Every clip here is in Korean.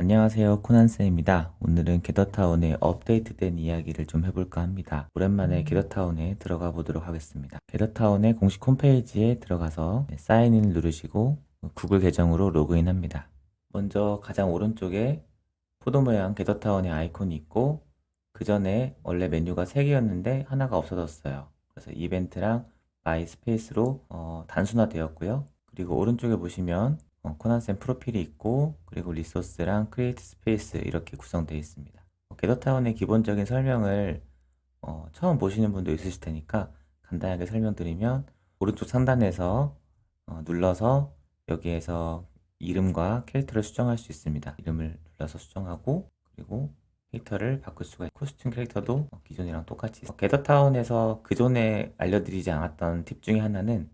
안녕하세요, 코난쌤입니다. 오늘은 게더타운의 업데이트된 이야기를 좀 해볼까 합니다. 오랜만에 게더타운에 들어가 보도록 하겠습니다. 게더타운의 공식 홈페이지에 들어가서 사인인을 누르시고 구글 계정으로 로그인합니다. 먼저 가장 오른쪽에 포도 모양 게더타운의 아이콘이 있고 그 전에 원래 메뉴가 3개였는데 하나가 없어졌어요. 그래서 이벤트랑 마이 스페이스로 단순화되었고요. 그리고 오른쪽에 보시면 코난쌤 프로필이 있고 그리고 리소스랑 크리에이트 스페이스 이렇게 구성되어 있습니다. 게더타운의 기본적인 설명을 처음 보시는 분도 있으실 테니까 간단하게 설명드리면 오른쪽 상단에서 눌러서 여기에서 이름과 캐릭터를 수정할 수 있습니다. 이름을 눌러서 수정하고 그리고 캐릭터를 바꿀 수가 있고 코스튬 캐릭터도 기존이랑 똑같이 게더타운에서 그전에 알려드리지 않았던 팁 중에 하나는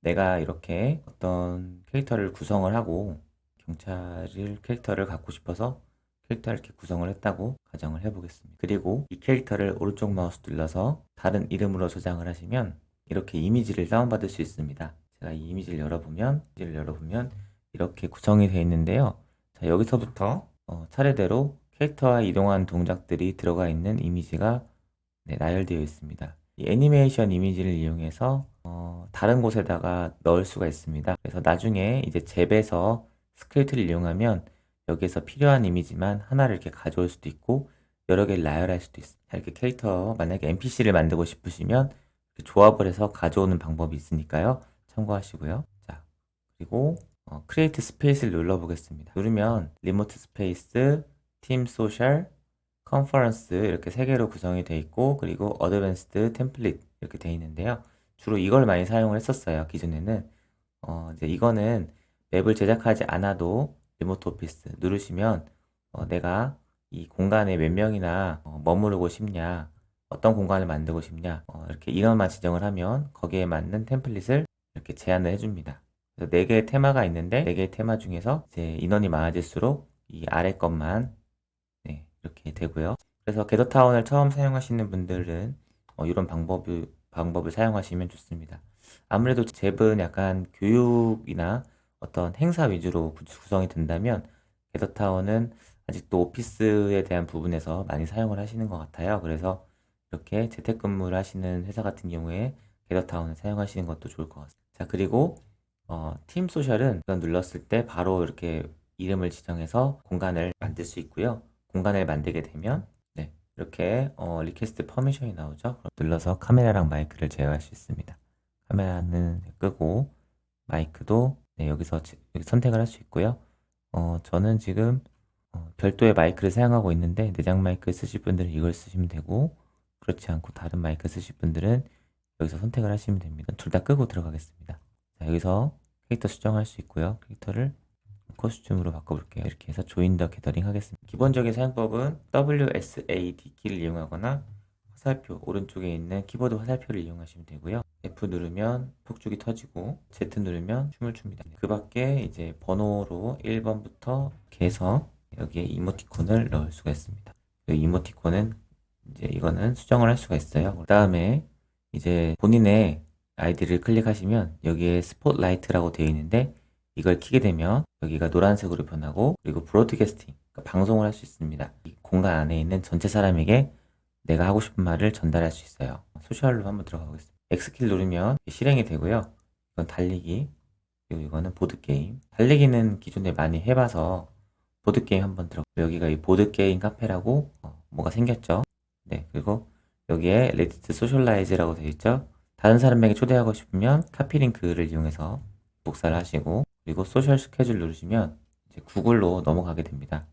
내가 이렇게 어떤 캐릭터를 구성을 하고 경찰을 캐릭터를 갖고 싶어서 캐릭터를 이렇게 구성을 했다고 가정을 해보겠습니다. 그리고 이 캐릭터를 오른쪽 마우스 눌러서 다른 이름으로 저장을 하시면 이렇게 이미지를 다운받을 수 있습니다. 제가 이 이미지를 열어보면 이렇게 구성이 되어 있는데요. 자, 여기서부터 차례대로 캐릭터와 이동한 동작들이 들어가 있는 이미지가 나열되어 있습니다. 이 애니메이션 이미지를 이용해서 다른 곳에다가 넣을 수가 있습니다. 그래서 나중에 이제 잽에서 스크립트를 이용하면 여기에서 필요한 이미지만 하나를 이렇게 가져올 수도 있고 여러 개를 나열할 수도 있습니다. 이렇게 캐릭터 만약에 NPC를 만들고 싶으시면 조합을 해서 가져오는 방법이 있으니까요. 참고하시고요. 자, 그리고 크리에이트 스페이스를 눌러 보겠습니다. 누르면 리모트 스페이스, 팀 소셜, 컨퍼런스 이렇게 3개로 구성이 되어 있고 그리고 어드밴스드 템플릿 이렇게 되어 있는데요. 주로 이걸 많이 사용을 했었어요. 기존에는 이제 이거는 맵을 제작하지 않아도 리모트 오피스 누르시면 내가 이 공간에 몇 명이나 머무르고 싶냐, 어떤 공간을 만들고 싶냐 이렇게 인원만 지정을 하면 거기에 맞는 템플릿을 이렇게 제안을 해줍니다. 그래서 4개의 테마가 있는데 4개의 테마 중에서 이제 인원이 많아질수록 이 아래 것만 이렇게 되고요. 그래서 게더타운을 처음 사용하시는 분들은 이런 방법을 사용하시면 좋습니다. 아무래도 잽은 약간 교육이나 어떤 행사 위주로 구성이 된다면 게더타운은 아직도 오피스에 대한 부분에서 많이 사용을 하시는 것 같아요. 그래서 이렇게 재택근무를 하시는 회사 같은 경우에 게더타운을 사용하시는 것도 좋을 것 같습니다. 자, 그리고 팀 소셜은 이건 눌렀을 때 바로 이렇게 이름을 지정해서 공간을 만들 수 있고요. 공간을 만들게 되면 이렇게 리퀘스트 퍼미션이 나오죠. 눌러서 카메라랑 마이크를 제어할 수 있습니다. 카메라는 끄고 마이크도 여기서 선택을 할 수 있고요. 저는 지금 별도의 마이크를 사용하고 있는데 내장 마이크 쓰실 분들은 이걸 쓰시면 되고 그렇지 않고 다른 마이크 쓰실 분들은 여기서 선택을 하시면 됩니다. 둘 다 끄고 들어가겠습니다. 자, 여기서 캐릭터 수정할 수 있고요. 캐릭터를 코스튬으로 바꿔볼게요. 이렇게 해서 조인 더 게더링 하겠습니다. 기본적인 사용법은 WSAD 키를 이용하거나 화살표, 오른쪽에 있는 키보드 화살표를 이용하시면 되고요. F 누르면 폭죽이 터지고 Z 누르면 춤을 춥니다. 그 밖에 이제 번호로 1번부터 이렇게 해서 여기에 이모티콘을 넣을 수가 있습니다. 그 이모티콘은 이제 이거는 수정을 할 수가 있어요. 그 다음에 이제 본인의 아이디를 클릭하시면 여기에 스폿라이트라고 되어 있는데 이걸 키게 되면 여기가 노란색으로 변하고 그리고 브로드캐스팅, 그러니까 방송을 할 수 있습니다. 이 공간 안에 있는 전체 사람에게 내가 하고 싶은 말을 전달할 수 있어요. 소셜로 한번 들어가 보겠습니다. X키를 누르면 실행이 되고요. 이건 달리기, 그리고 이거는 보드게임. 달리기는 기존에 많이 해봐서 보드게임 한번 들어가. 여기가 이 보드게임 카페라고 뭐가 생겼죠. 네, 그리고 여기에 레디트 소셜라이즈라고 되어 있죠. 다른 사람에게 초대하고 싶으면 카피 링크를 이용해서 복사를 하시고 그리고 소셜 스케줄 누르시면 이제 구글로 넘어가게 됩니다.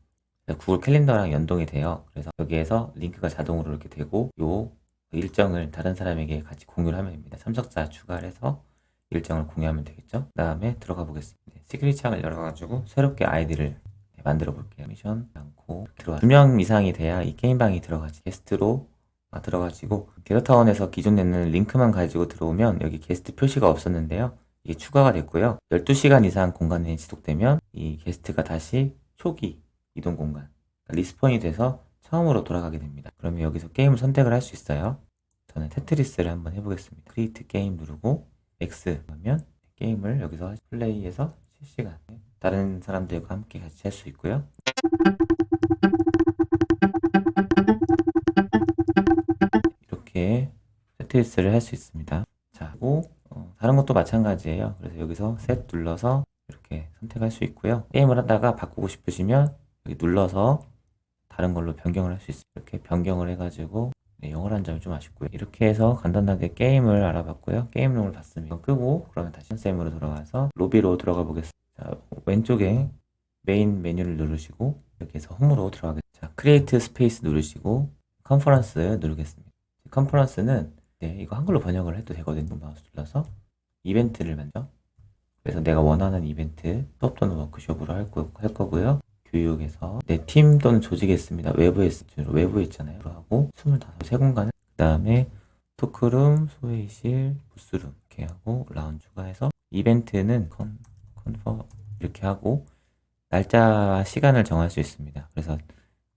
구글 캘린더랑 연동이 돼요. 그래서 여기에서 링크가 자동으로 이렇게 되고 요 일정을 다른 사람에게 같이 공유를 하면 됩니다. 참석자 추가를 해서 일정을 공유하면 되겠죠. 그 다음에 들어가 보겠습니다. 시크릿 창을 열어가지고 새롭게 아이디를 만들어 볼게요. 미션 않고 들어와 2명 이상이 돼야 이 게임방이 들어가지. 게스트로 들어가지고 게더타운에서 기존에는 링크만 가지고 들어오면 여기 게스트 표시가 없었는데요. 이게 추가가 됐고요. 12시간 이상 공간에 지속되면 이 게스트가 다시 초기 이동 공간 리스폰이 돼서 처음으로 돌아가게 됩니다. 그러면 여기서 게임을 선택을 할 수 있어요. 저는 테트리스를 한번 해보겠습니다. 크리에이트 게임 누르고 X 하면 게임을 여기서 플레이해서 실시간 다른 사람들과 함께 같이 할 수 있고요. 이렇게 세트리스트를 할 수 있습니다. 자, 그리고 다른 것도 마찬가지예요. 그래서 여기서 셋 눌러서 이렇게 선택할 수 있고요. 게임을 하다가 바꾸고 싶으시면 여기 눌러서 다른 걸로 변경을 할 수 있어요. 이렇게 변경을 해가지고 네, 영어로 한 점이 좀 아쉽고요. 이렇게 해서 간단하게 게임을 알아봤고요. 게임룸을 봤습니다. 끄고 그러면 다시 쌤으로 돌아가서 로비로 들어가 보겠습니다. 자, 왼쪽에 메인 메뉴를 누르시고 이렇게 해서 홈으로 들어가겠습니다. 자, 크리에이트 스페이스 누르시고 컨퍼런스 누르겠습니다. 컨퍼런스는 네, 이거 한글로 번역을 해도 되거든요. 마우스 눌러서 이벤트를 만들어. 그래서 내가 원하는 이벤트 수업 또는 워크숍으로 할 거고요. 교육에서 내 팀 또는 조직에 있습니다. 외부에 있잖아요. 하고 25세 공간을 그 다음에 토크룸, 소회의실, 부스룸 이렇게 하고 라운지 추가해서 이벤트는 컨퍼 이렇게 하고 날짜와 시간을 정할 수 있습니다. 그래서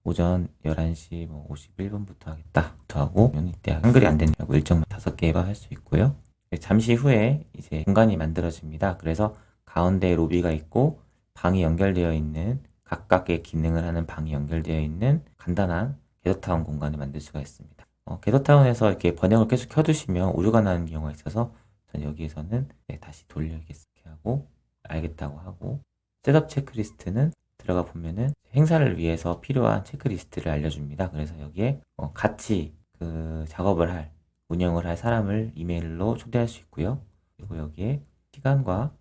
오전 11시 51분부터 하겠다. 하고 이때 한글이 안 되냐고 일정만 5개가 할 수 있고요. 잠시 후에 이제 공간이 만들어집니다. 그래서 가운데 로비가 있고 방이 연결되어 있는 각각의 기능을 하는 방이 연결되어 있는 간단한 게더타운 공간을 만들 수가 있습니다. 게더타운에서 이렇게 번역을 계속 켜두시면 오류가 나는 경우가 있어서 전 여기에서는 네, 다시 돌려야겠게 하고 알겠다고 하고 셋업 체크리스트는 들어가 보면은 행사를 위해서 필요한 체크리스트를 알려줍니다. 그래서 여기에 같이 그 작업을 할 운영을 할 사람을 이메일로 초대할 수 있고요. 그리고 여기에 시간과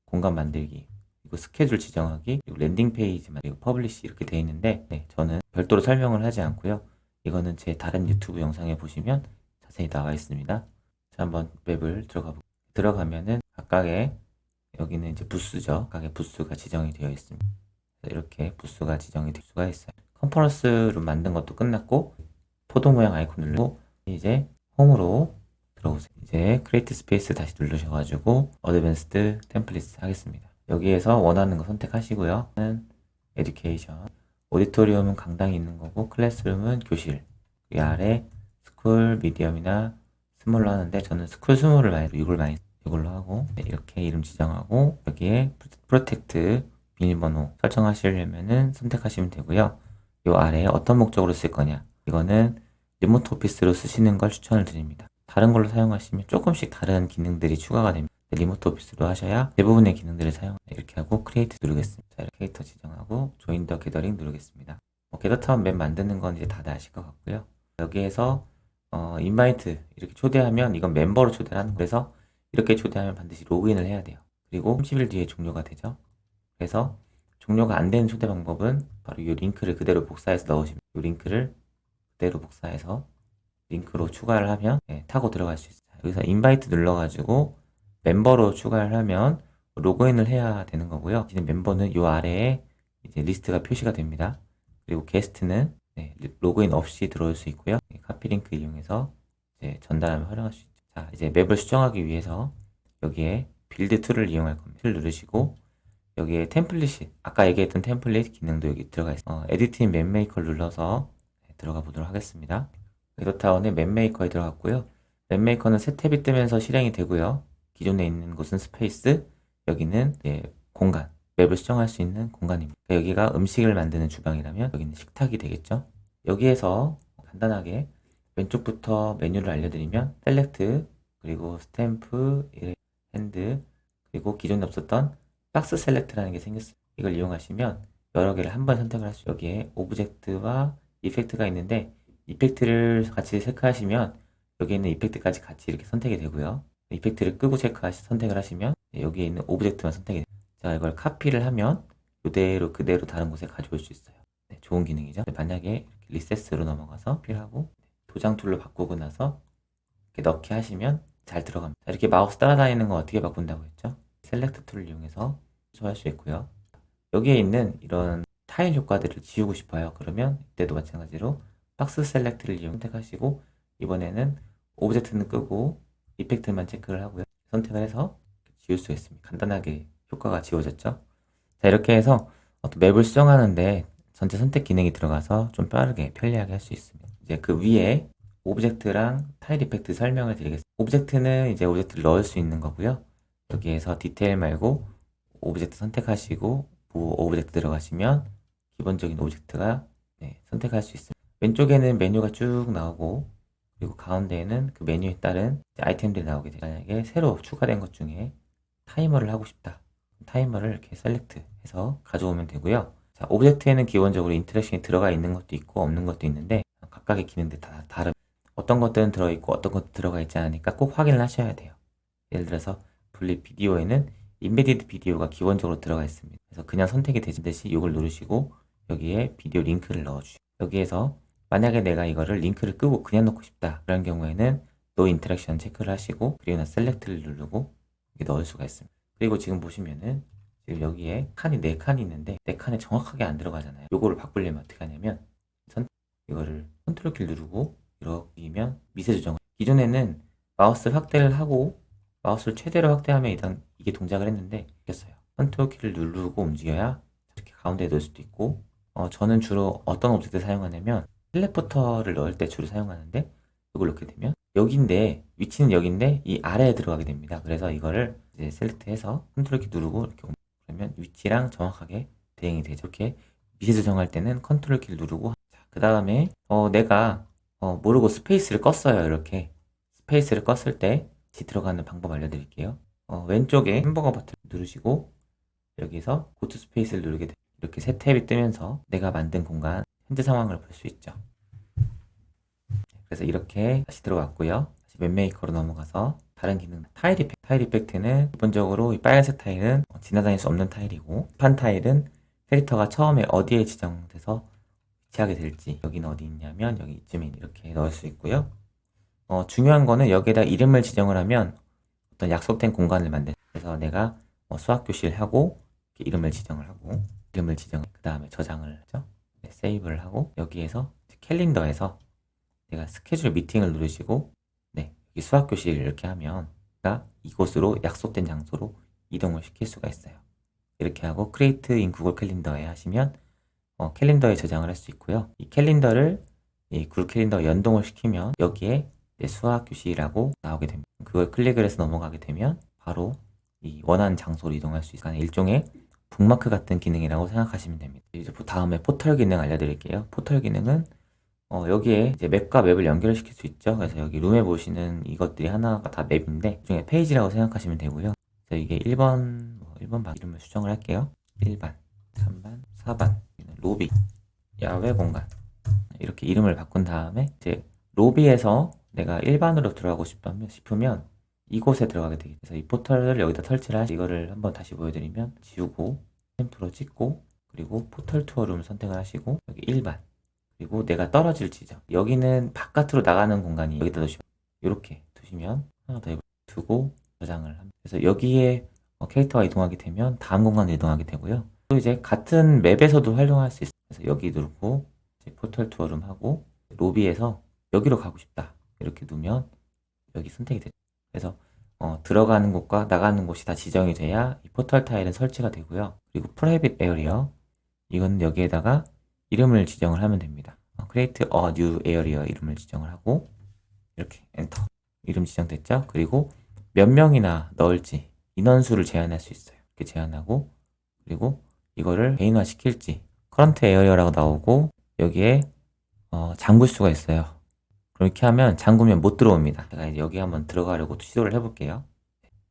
공간 만들기, 그리고 스케줄 지정하기, 그리고 랜딩 페이지 만들기, 퍼블리시 이렇게 되어 있는데 네, 저는 별도로 설명을 하지 않고요. 이거는 제 다른 유튜브 영상에 보시면 자세히 나와 있습니다. 자, 한번 맵을 들어가면은 각각의 여기는 이제 부스죠. 각각의 부스가 지정이 되어 있습니다. 이렇게 부스가 지정이 될 수가 있어요. 컨퍼런스룸 만든 것도 끝났고 포도 모양 아이콘 누르고 이제 홈으로 들어오세요. 이제 크리에이트 스페이스 다시 누르셔가지고 어드밴스드 템플릿 하겠습니다. 여기에서 원하는 거 선택하시고요. 에듀케이션, 오디토리움은 강당이 있는 거고 클래스룸은 교실. 이 아래 스쿨, 미디엄이나 스몰로 하는데 저는 스쿨 스몰을 이걸로 하고 네, 이렇게 이름 지정하고 여기에 프로텍트 비밀번호 설정하시려면은 선택하시면 되고요. 이 아래에 어떤 목적으로 쓸 거냐 이거는 리모트 오피스로 쓰시는 걸 추천을 드립니다. 다른 걸로 사용하시면 조금씩 다른 기능들이 추가가 됩니다. 리모트 오피스로 하셔야 대부분의 기능들을 이렇게 하고 크리에이트 누르겠습니다. 자, 이렇게 캐릭터 지정하고 조인 더 게더링 누르겠습니다. 게더타운 맵 만드는 건 이제 다들 아실 것 같고요. 여기에서 인바이트 이렇게 초대하면 이건 멤버로 초대를 하는 거예요. 그래서 이렇게 초대하면 반드시 로그인을 해야 돼요. 그리고 30일 뒤에 종료가 되죠. 그래서 종료가 안 되는 초대 방법은 바로 이 링크를 그대로 복사해서 넣으시면 이 링크를 그대로 복사해서 링크로 추가를 하면 네, 타고 들어갈 수 있어요. 여기서 인바이트 눌러가지고 멤버로 추가를 하면 로그인을 해야 되는 거고요. 이제 멤버는 이 아래에 이제 리스트가 표시가 됩니다. 그리고 게스트는 네, 로그인 없이 들어올 수 있고요. 카피 링크 이용해서 이제 전달하면 활용할 수 있죠. 자, 이제 맵을 수정하기 위해서 여기에 빌드 툴을 이용할 겁니다. 툴 누르시고 여기에 템플릿이 아까 얘기했던 템플릿 기능도 여기 들어가 있어요. 에디팅 맵메이커를 눌러서 들어가 보도록 하겠습니다. 게더타운의 맵메이커에 들어갔고요. 맵메이커는 새 탭이 뜨면서 실행이 되고요. 기존에 있는 곳은 스페이스, 여기는 공간, 맵을 수정할 수 있는 공간입니다. 여기가 음식을 만드는 주방이라면 여기는 식탁이 되겠죠. 여기에서 간단하게 왼쪽부터 메뉴를 알려드리면 셀렉트, 그리고 스탬프, 핸드, 그리고 기존에 없었던 박스 셀렉트라는 게 생겼어요. 이걸 이용하시면 여러 개를 한 번에 선택을 할 수 있어요. 여기에 오브젝트와 이펙트가 있는데 이펙트를 같이 체크하시면 여기 있는 이펙트까지 같이 이렇게 선택이 되고요. 이펙트를 끄고 선택을 하시면 여기에 있는 오브젝트만 선택이 돼요. 자, 이걸 카피를 하면 이대로 그대로 다른 곳에 가져올 수 있어요. 네, 좋은 기능이죠. 만약에 리셋으로 넘어가서 필요하고 도장 툴로 바꾸고 나서 이렇게 넣기 하시면 잘 들어갑니다. 이렇게 마우스 따라다니는 거 어떻게 바꾼다고 했죠? 셀렉트 툴을 이용해서 할 수 있고요. 여기에 있는 이런 타일 효과들을 지우고 싶어요. 그러면 이때도 마찬가지로 박스 셀렉트를 선택하시고 이번에는 오브젝트는 끄고 이펙트만 체크를 하고요. 선택을 해서 지울 수 있습니다. 간단하게 효과가 지워졌죠. 자, 이렇게 해서 맵을 수정하는데 전체 선택 기능이 들어가서 좀 빠르게 편리하게 할 수 있습니다. 이제 그 위에 오브젝트랑 타일 이펙트 설명을 드리겠습니다. 오브젝트는 이제 오브젝트를 넣을 수 있는 거고요. 여기에서 디테일 말고 오브젝트 선택하시고 오브젝트 들어가시면 기본적인 오브젝트가 선택할 수 있습니다. 왼쪽에는 메뉴가 쭉 나오고, 그리고 가운데에는 그 메뉴에 따른 아이템들이 나오게 돼요. 만약에 새로 추가된 것 중에 타이머를 하고 싶다. 타이머를 이렇게 셀렉트 해서 가져오면 되고요. 자, 오브젝트에는 기본적으로 인터랙션이 들어가 있는 것도 있고 없는 것도 있는데 각각의 기능들 다 다른, 어떤 것들은 들어있고 어떤 것도 들어가 있지 않으니까 꼭 확인을 하셔야 돼요. 예를 들어서 분리 비디오에는 인베디드 비디오가 기본적으로 들어가 있습니다. 그래서 그냥 선택이 되듯이 이걸 누르시고 여기에 비디오 링크를 넣어주시고, 여기에서 만약에 내가 이거를 링크를 끄고 그냥 넣고 싶다 그런 경우에는 노 인터랙션 체크를 하시고 그리고 셀렉트를 누르고 여기 넣을 수가 있습니다. 그리고 지금 보시면은 지금 여기에 칸이 4칸이 있는데 4칸에 정확하게 안 들어가잖아요. 요거를 바꾸려면 어떻게 하냐면 이거를 컨트롤 키 누르고 이렇게면 미세 조정. 기존에는 마우스 확대를 하고 마우스를 최대로 확대하면 일단 이게 동작을 했는데 바뀌었어요. 컨트롤 키를 누르고 움직여야 이렇게 가운데에 넣을 수도 있고, 저는 주로 어떤 오브젝트를 사용하냐면 텔레포터를 넣을 때 주로 사용하는데, 이걸 넣게 되면 여기인데 위치는 여기인데 이 아래에 들어가게 됩니다. 그래서 이거를 이제 셀렉트해서 컨트롤 키 누르고 이렇게 그러면 위치랑 정확하게 대응이 되죠. 이렇게 미세 조정할 때는 컨트롤 키를 누르고, 그 다음에 내가 모르고 스페이스를 껐어요. 이렇게 스페이스를 껐을 때 같이 들어가는 방법 알려드릴게요. 왼쪽에 햄버거 버튼 누르시고 여기서 고투 스페이스를 누르게 돼요. 이렇게 새 탭이 뜨면서 내가 만든 공간 현재 상황을 볼 수 있죠. 그래서 이렇게 다시 들어왔고요. 다시 맵 메이커로 넘어가서 다른 기능, 타일 이펙트. 타일 이펙트는 기본적으로 이 빨간색 타일은 지나다닐 수 없는 타일이고, 판 타일은 캐릭터가 처음에 어디에 지정돼서 위치하게 될지, 여기는 어디 있냐면 여기 이쯤에 이렇게 넣을 수 있고요. 중요한 거는 여기에다 이름을 지정을 하면 어떤 약속된 공간을 만들. 그래서 내가 수학교실 하고 이름을 지정을 하고, 그 다음에 저장을 하죠. 세이브를 하고 여기에서 캘린더에서 내가 스케줄 미팅을 누르시고 여기 수학교실 이렇게 하면 내가 이곳으로 약속된 장소로 이동을 시킬 수가 있어요. 이렇게 하고 크리에이트 인 구글 캘린더에 하시면 캘린더에 저장을 할 수 있고요. 이 캘린더를 이 구글 캘린더에 연동을 시키면 여기에 수학교실이라고 나오게 됩니다. 그걸 클릭을 해서 넘어가게 되면 바로 이 원하는 장소로 이동할 수 있어요. 일종의 북마크 같은 기능이라고 생각하시면 됩니다. 이제 다음에 포털 기능 알려드릴게요. 포털 기능은 여기에 이제 맵과 맵을 연결시킬 수 있죠. 그래서 여기 룸에 보시는 이것들이 하나가 다 맵인데 중에 페이지라고 생각하시면 되고요. 그래서 이게 1번 방 이름을 수정을 할게요. 1반, 3반, 4반, 로비, 야외 공간 이렇게 이름을 바꾼 다음에 이제 로비에서 내가 일반으로 들어가고 싶으면 이곳에 들어가게 되겠죠. 그래서 이 포털을 여기다 설치를 하시, 이거를 한번 다시 보여드리면 지우고 템프로 찍고 그리고 포털 투어룸을 선택을 하시고 여기 일반, 그리고 내가 떨어질 지점, 여기는 바깥으로 나가는 공간이 여기다 두시면, 이렇게 두시면 하나 더 두고 저장을 합니다. 그래서 여기에 캐릭터가 이동하게 되면 다음 공간으로 이동하게 되고요. 또 이제 같은 맵에서도 활용할 수 있어요. 그래서 여기 누르고 이제 포털 투어룸 하고 로비에서 여기로 가고 싶다 이렇게 누르면 여기 선택이 되죠. 그래서 들어가는 곳과 나가는 곳이 다 지정이 돼야 이 포털 타일은 설치가 되고요. 그리고 프라이빗 에어리어, 이건 여기에다가 이름을 지정을 하면 됩니다. create a new area 이름을 지정을 하고 이렇게 엔터, 이름 지정됐죠? 그리고 몇 명이나 넣을지 인원수를 제한할 수 있어요. 이렇게 제한하고, 그리고 이거를 개인화 시킬지 current area라고 나오고 여기에 잠글 수가 있어요. 그렇게 하면 잠그면 못 들어옵니다. 제가 이제 여기 한번 들어가려고 시도를 해볼게요.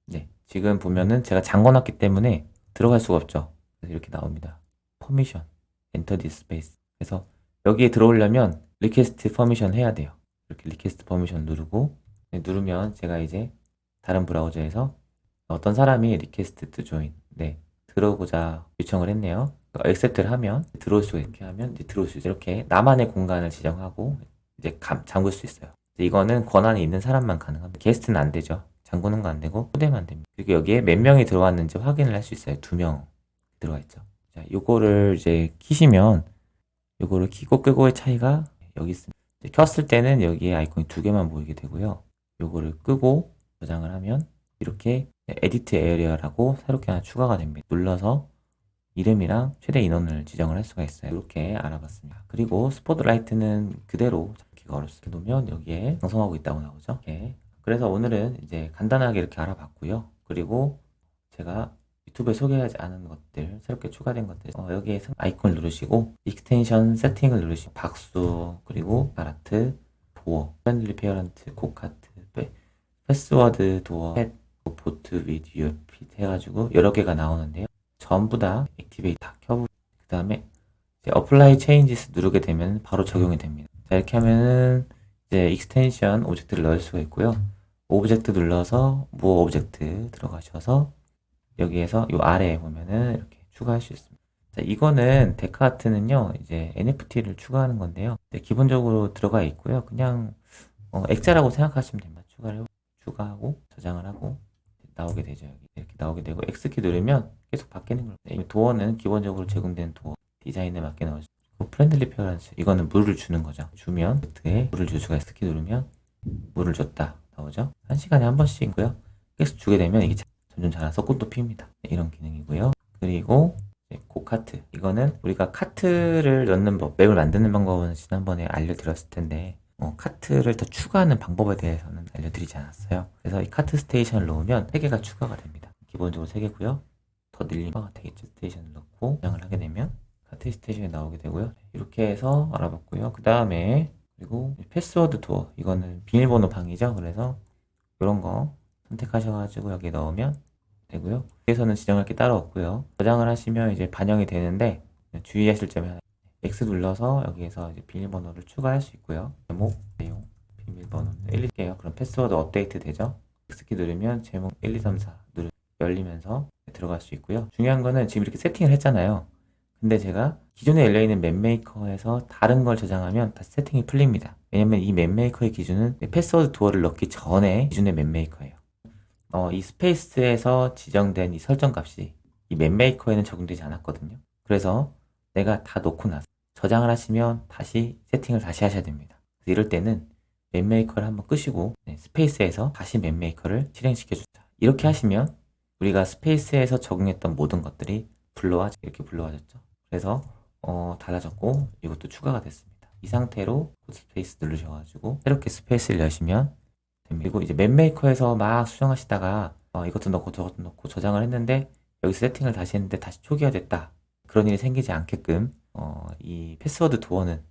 네, 지금 보면은 제가 잠궈놨기 때문에 들어갈 수가 없죠. 그래서 이렇게 나옵니다. 퍼미션, enter this space. 그래서 여기에 들어오려면 리퀘스트 퍼미션 해야 돼요. 이렇게 리퀘스트 퍼미션 누르고 누르면 제가 이제 다른 브라우저에서 어떤 사람이 리퀘스트 to join 들어오고자 요청을 했네요. 액셉트를 하면 들어올 수가, 이렇게 하면 이제 들어올 수 있어요. 이렇게 나만의 공간을 지정하고 이제 잠글 수 있어요. 이거는 권한이 있는 사람만 가능합니다. 게스트는 안 되죠. 잠그는 거 안 되고 초대만 됩니다. 그리고 여기에 몇 명이 들어왔는지 확인을 할 수 있어요. 2명 들어와 있죠. 자, 요거를 이제 키시면 요거를 키고 끄고의 차이가 여기 있습니다. 켰을 때는 여기에 아이콘이 2개만 보이게 되고요. 요거를 끄고 저장을 하면 이렇게 에디트 에어리어라고 새롭게 하나 추가가 됩니다. 눌러서 이름이랑 최대 인원을 지정을 할 수가 있어요. 이렇게 알아봤습니다. 그리고 스포트라이트는 그대로 잡기가 어렵습니다. 놓으면 여기에 방송하고 있다고 나오죠. 이렇게. 그래서 오늘은 이제 간단하게 이렇게 알아봤고요. 그리고 제가 유튜브에 소개하지 않은 것들, 새롭게 추가된 것들, 여기에 아이콘을 누르시고 익스텐션 세팅을 누르시고 박수, 그리고 아라트, 도어, 프렌들리 페어런트, 고카트, 패스워드, 도어, 펫, 보트, 비디오, 핏 해가지고 여러 개가 나오는데요. 전부 다 액티베이트 다 켜고 그 다음에 이제 어플라이 체인지스 누르게 되면 바로 적용이 됩니다. 자, 이렇게 하면은 이제 익스텐션 오브젝트를 넣을 수가 있고요. 오브젝트 눌러서 무어 오브젝트 들어가셔서 여기에서 이 아래에 보면은 이렇게 추가할 수 있습니다. 자, 이거는 데카아트는요, 이제 NFT를 추가하는 건데요. 네, 기본적으로 들어가 있고요. 그냥 액자라고 생각하시면 됩니다. 추가하고 저장을 하고 나오게 되죠. 이렇게 나오게 되고 X키 누르면 계속 바뀌는 거예요. 네, 도어는 기본적으로 제공된 도어 디자인에 맞게 넣어주고 프렌들리 페어런스 이거는 물을 주는 거죠. 주면 에 물을 줄 수가 있어요. X키 누르면 물을 줬다 나오죠. 1시간에 한 번씩이고요. 계속 주게 되면 이게 점점 자라서 꽃도 피웁니다. 네, 이런 기능이고요. 그리고 고카트 이거는 우리가 카트를 넣는 법, 맵을 만드는 방법은 지난번에 알려드렸을 텐데 카트를 더 추가하는 방법에 대해서는 알려드리지 않았어요. 그래서 이 카트 스테이션을 넣으면 3개가 추가가 됩니다. 기본적으로 3개고요. 더 늘리면 되겠죠. 스테이션을 넣고 저장을 하게 되면 카트 스테이션이 나오게 되고요. 이렇게 해서 알아봤고요. 그 다음에 그리고 패스워드 도어 이거는 비밀번호 방이죠. 그래서 이런 거 선택하셔가지고 여기 넣으면 되고요. 여기서는 지정할 게 따로 없고요. 저장을 하시면 이제 반영이 되는데 주의하실 점이 하나 X 눌러서 여기에서 이제 비밀번호를 추가할 수 있고요. 제목, 내용, 비밀번호 1, 2개요. 그럼 패스워드 업데이트 되죠? X키 누르면 제목 1, 2, 3, 4 열리면서 들어갈 수 있고요. 중요한 거는 지금 이렇게 세팅을 했잖아요. 근데 제가 기존에 열려있는 맵메이커에서 다른 걸 저장하면 다시 세팅이 풀립니다. 왜냐면 이 맵메이커의 기준은 패스워드 도어를 넣기 전에 기존의 맵메이커예요. 이 스페이스에서 지정된 이 설정 값이 이 맵메이커에는 적용되지 않았거든요. 그래서 내가 다 놓고 나서 저장을 하시면 다시 세팅을 다시 하셔야 됩니다. 이럴 때는 맵메이커를 한번 끄시고 스페이스에서 다시 맵메이커를 실행시켜 주자. 이렇게 하시면 우리가 스페이스에서 적용했던 모든 것들이 이렇게 불러와졌죠. 그래서 달라졌고 이것도 추가가 됐습니다. 이 상태로 스페이스 누르셔가지고 새롭게 스페이스를 여시면 됩니다. 그리고 이제 맵메이커에서 막 수정하시다가 이것도 넣고 저것도 넣고 저장을 했는데 여기서 세팅을 다시 했는데 다시 초기화됐다. 그런 일이 생기지 않게끔 이 패스워드 도어는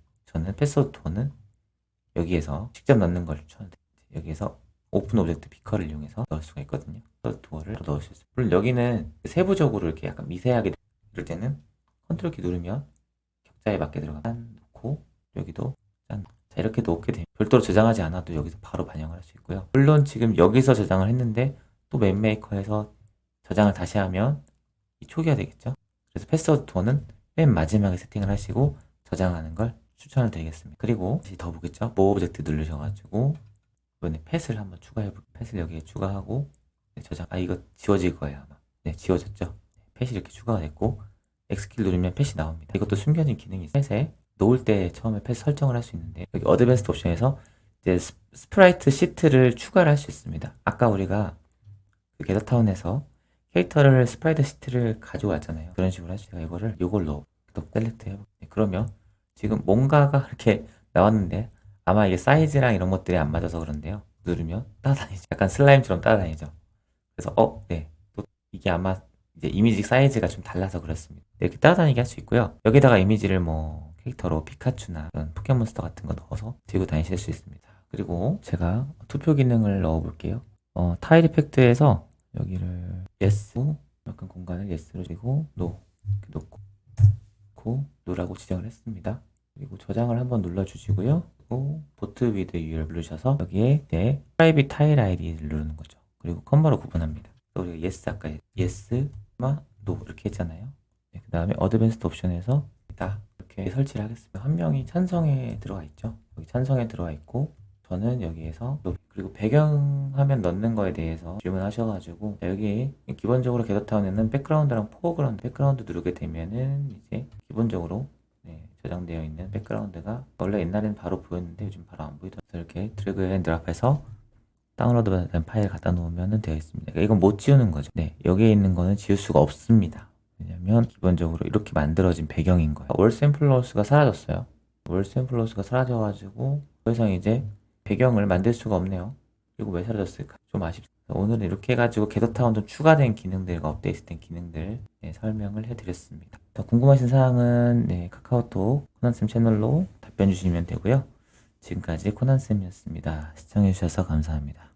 여기에서 직접 넣는 걸 추천드립니다. 여기에서 오픈 오브젝트 피커를 이용해서 넣을 수가 있거든요. 도어를 넣을 수 있어요. 물론 여기는 세부적으로 이렇게 약간 미세하게 이럴 때는 컨트롤 키 누르면 격자에 맞게 놓고 여기도 자, 이렇게 놓게 되면 별도로 저장하지 않아도 여기서 바로 반영을 할 수 있고요. 물론 지금 여기서 저장을 했는데 또 맵메이커에서 저장을 다시 하면 이 초기화 되겠죠. 그래서 패스워드 도어는 맨 마지막에 세팅을 하시고 저장하는 걸 추천을 드리겠습니다. 그리고 다시 더 보겠죠. 모 오브젝트 누르셔가지고 이번에 펫을 한번 펫을 여기에 추가하고 저장. 이거 지워질 거예요 아마. 네, 지워졌죠. 펫이 이렇게 추가가 됐고 X키를 누르면 펫이 나옵니다. 이것도 숨겨진 기능이 있어요. 펫에 놓을 때 처음에 펫 설정을 할 수 있는데 여기 어드밴스드 옵션에서 이제 스프라이트 시트를 추가를 할 수 있습니다. 아까 우리가 그 게더타운에서 캐릭터를 스프라이트 시트를 가져왔잖아요. 그런 식으로 할 수 있어요. 이걸로 또 셀렉트 해볼게요. 그러면 지금 뭔가가 이렇게 나왔는데 아마 이게 사이즈랑 이런 것들이 안 맞아서 그런데요. 누르면 따라다니죠. 약간 슬라임처럼 따라다니죠. 그래서 네. 또 이게 아마 이제 이미지 사이즈가 좀 달라서 그렇습니다. 이렇게 따라다니게 할 수 있고요. 여기다가 이미지를 뭐 캐릭터로 피카츄나 그런 포켓몬스터 같은 거 넣어서 들고 다니실 수 있습니다. 그리고 제가 투표 기능을 넣어 볼게요. 타일 이펙트에서 여기를 yes, 약간 공간을 yes로 주고 no 이렇게 놓고 no라고 지정을 했습니다. 그리고 저장을 한번 눌러주시고요. 그리고 보트 with UL 누르셔서 여기에 이제 프라이빗 타일 아이디를 누르는 거죠. 그리고 컴마로 구분합니다. 우리가 yes 아까 yes, no 이렇게 했잖아요. 네, 그 다음에 어드밴스드 옵션에서 이렇게 설치를 하겠습니다. 한 명이 찬성에 들어가 있죠. 여기 찬성에 들어가 있고 저는 여기에서 그리고 배경화면 넣는 거에 대해서 질문하셔가지고 여기 기본적으로 게더타운에는 백그라운드랑 포어그라운드 백그라운드 누르게 되면은 이제 기본적으로 저장되어 있는 백그라운드가 원래 옛날에는 바로 보였는데 요즘 바로 안 보이더라고요. 이렇게 드래그 앤 드랍해서 다운로드 된 파일 갖다 놓으면 되어 있습니다. 그러니까 이건 못 지우는 거죠. 네, 여기에 있는 거는 지울 수가 없습니다. 왜냐면 기본적으로 이렇게 만들어진 배경인 거예요. 월샘플러스가 사라졌어요. 월샘플러스가 사라져가지고 더 이상 이제 배경을 만들 수가 없네요. 그리고 왜 사라졌을까? 좀 아쉽습니다. 오늘은 이렇게 해가지고 게더타운 좀 추가된 기능들과 업데이트된 기능들 설명을 해드렸습니다. 더 궁금하신 사항은 카카오톡 코난쌤 채널로 답변 주시면 되고요. 지금까지 코난쌤이었습니다. 시청해주셔서 감사합니다.